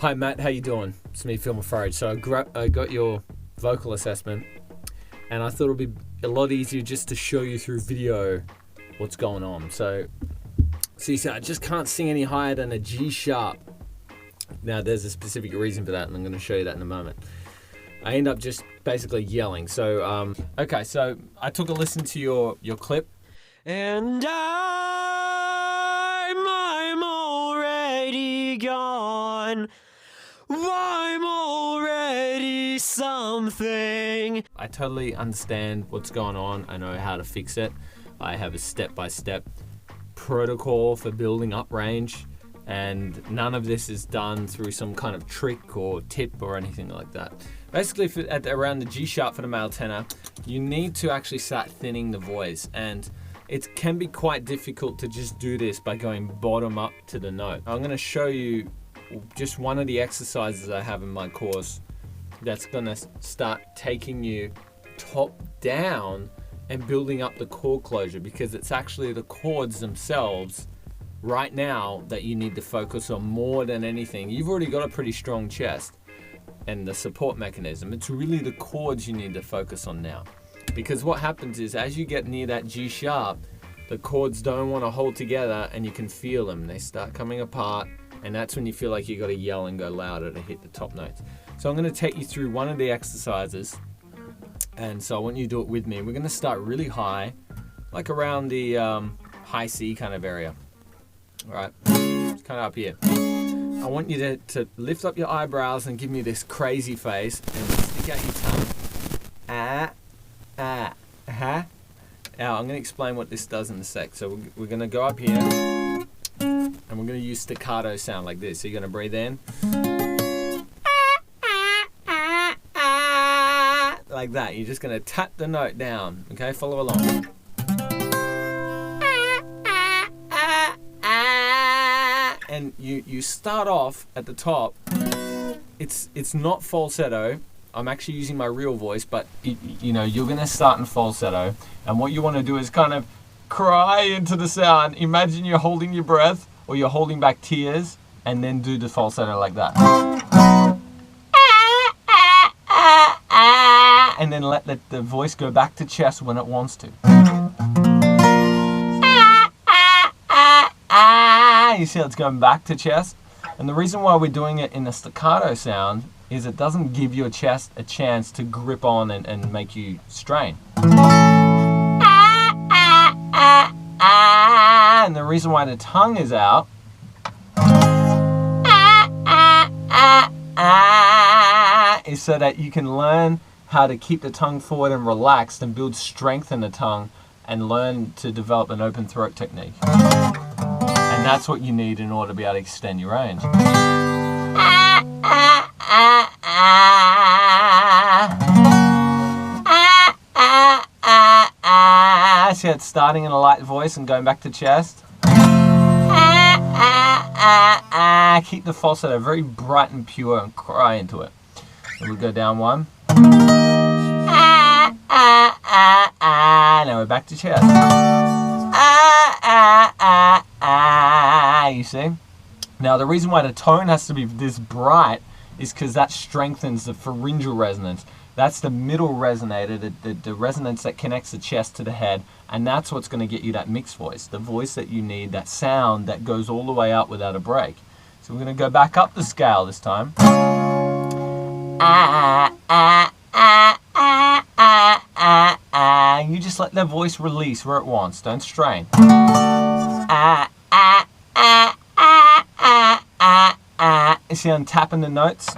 Hi Matt, how you doing? It's me, Moufarrege. So I got your vocal assessment, and I thought it'd be a lot easier just to show you through video what's going on. So you see, I just can't sing any higher than a G sharp. Now there's a specific reason for that, and I'm going to show you that in a moment. I end up just basically yelling. So okay, so I took a listen to your clip, and I'm already gone. I'm already something. I totally understand what's going on. I know how to fix it. I have a step-by-step protocol for building up range, and none of this is done through some kind of trick or tip or anything like that. Basically, at around the G sharp for the male tenor, you need to actually start thinning the voice, and it can be quite difficult to just do this by going bottom up to the note. I'm going to show you just one of the exercises I have in my course that's going to start taking you top down and building up the chord closure, because it's actually the chords themselves right now that you need to focus on more than anything. You've already got a pretty strong chest and the support mechanism. It's really the chords you need to focus on now, because what happens is as you get near that G sharp, the chords don't want to hold together, and you can feel them. They start coming apart, and that's when you feel like you got to yell and go louder to hit the top notes. So I'm going to take you through one of the exercises, and so I want you to do it with me. We're going to start really high, like around the high C kind of area. All right, it's kind of up here. I want you to lift up your eyebrows and give me this crazy face and stick out your tongue. Now I'm going to explain what this does in a sec. So we're going to go up here, and we're going to use staccato sound like this. So you're going to breathe in like that. You're just going to tap the note down. Okay, follow along. And you start off at the top. It's not falsetto. I'm actually using my real voice, but you know, you're gonna start in falsetto, and what you want to do is kind of cry into the sound. Imagine you're holding your breath, or you're holding back tears, and then do the falsetto like that. And then let the voice go back to chest when it wants to. You see how it's going back to chest? And the reason why we're doing it in a staccato sound is it doesn't give your chest a chance to grip on and make you strain. And the reason why the tongue is out is so that you can learn how to keep the tongue forward and relaxed and build strength in the tongue and learn to develop an open throat technique. And that's what you need in order to be able to extend your range. See how it's starting in a light voice and going back to chest. Keep the falsetto very bright and pure and cry into it. And we'll go down one. Now we're back to chest. You see? Now the reason why the tone has to be this bright is because that strengthens the pharyngeal resonance. That's the middle resonator, the resonance that connects the chest to the head, and that's what's going to get you that mixed voice, the voice that you need, that sound that goes all the way up without a break. So we're going to go back up the scale this time. You just let the voice release where it wants, don't strain. You see I'm tapping the notes?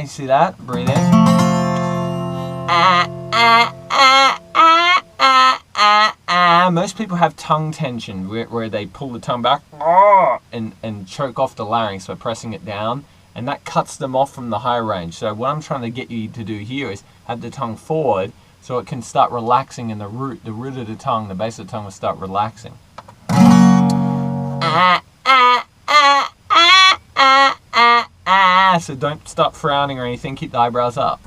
You see that? Breathe in. Most people have tongue tension where they pull the tongue back and choke off the larynx by pressing it down, and that cuts them off from the high range. So what I'm trying to get you to do here is have the tongue forward so it can start relaxing, and the root of the tongue, the base of the tongue will start relaxing. So don't stop frowning or anything, keep the eyebrows up.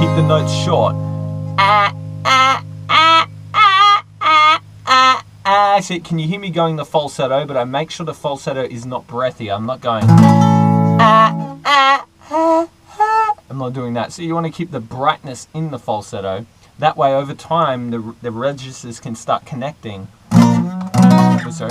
Keep the notes short. See, can you hear me going the falsetto? But I make sure the falsetto is not breathy. I'm not going. I'm not doing that. So you want to keep the brightness in the falsetto. That way, over time, the registers can start connecting. Oh, sorry.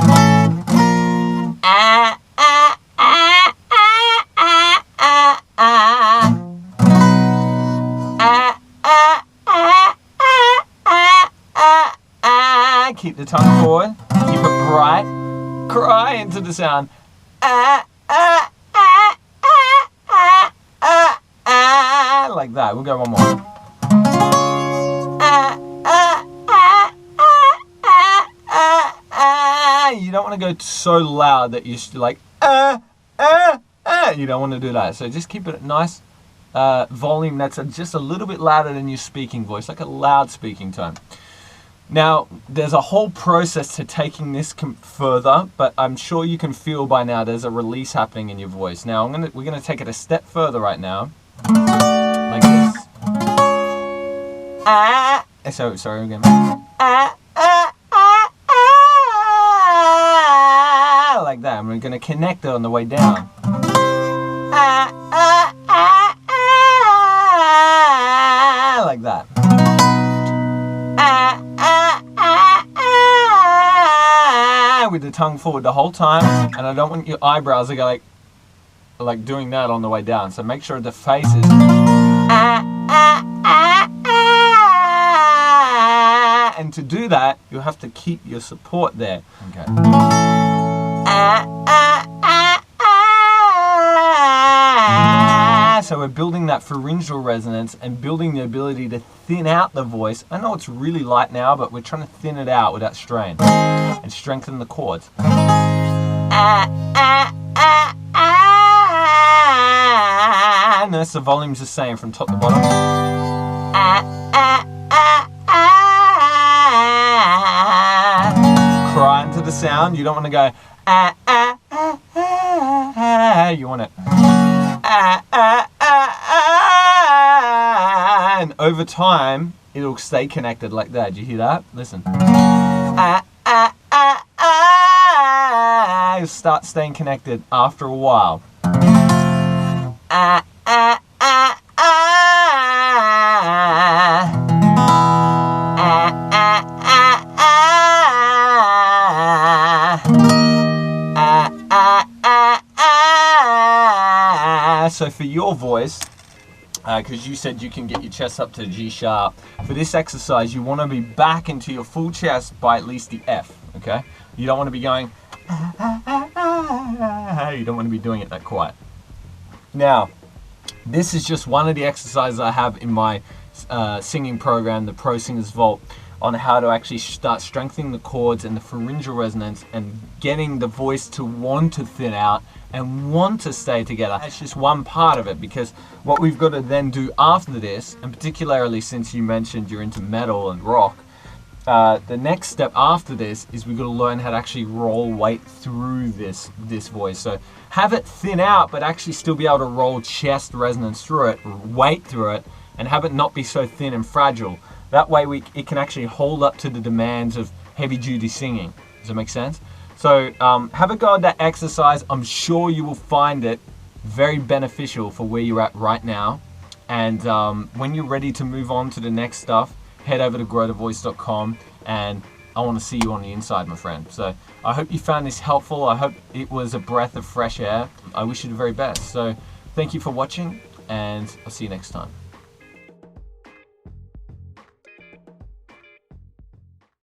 Keep the tongue forward. Keep it bright. Cry into the sound. Like that. We'll go one more. You don't want to go so loud that you're like you don't want to do that. So just keep it nice volume that's just a little bit louder than your speaking voice, like a loud speaking tone. Now, there's a whole process to taking this further, but I'm sure you can feel by now there's a release happening in your voice. Now, we're gonna take it a step further right now, like this. Sorry again. Like that, and we're gonna connect it on the way down. Like that. With the tongue forward the whole time, and I don't want your eyebrows to go like doing that on the way down. So make sure the face is and to do that you have to keep your support there. Okay. So we're building that pharyngeal resonance and building the ability to thin out the voice. I know it's really light now, but we're trying to thin it out with that strain and strengthen the chords. Notice the volume's the same from top to bottom. Cry into the sound. You don't want to go you want it and over time it'll stay connected like that. Do you hear that? Listen. It'll start staying connected after a while. So for your voice, because you said you can get your chest up to G sharp, for this exercise you want to be back into your full chest by at least the F, okay? You don't want to be going, you don't want to be doing it that quiet. Now, this is just one of the exercises I have in my singing program, the Pro Singers Vault, on how to actually start strengthening the chords and the pharyngeal resonance and getting the voice to want to thin out and want to stay together. It's just one part of it, because what we've got to then do after this, and particularly since you mentioned you're into metal and rock, the next step after this is we've got to learn how to actually roll weight through this voice. So have it thin out, but actually still be able to roll chest resonance through it, weight through it, and have it not be so thin and fragile. That way it can actually hold up to the demands of heavy duty singing. Does that make sense? So have a go at that exercise. I'm sure you will find it very beneficial for where you're at right now. And when you're ready to move on to the next stuff, head over to growthevoice.com, and I want to see you on the inside, my friend. So I hope you found this helpful. I hope it was a breath of fresh air. I wish you the very best. So thank you for watching, and I'll see you next time.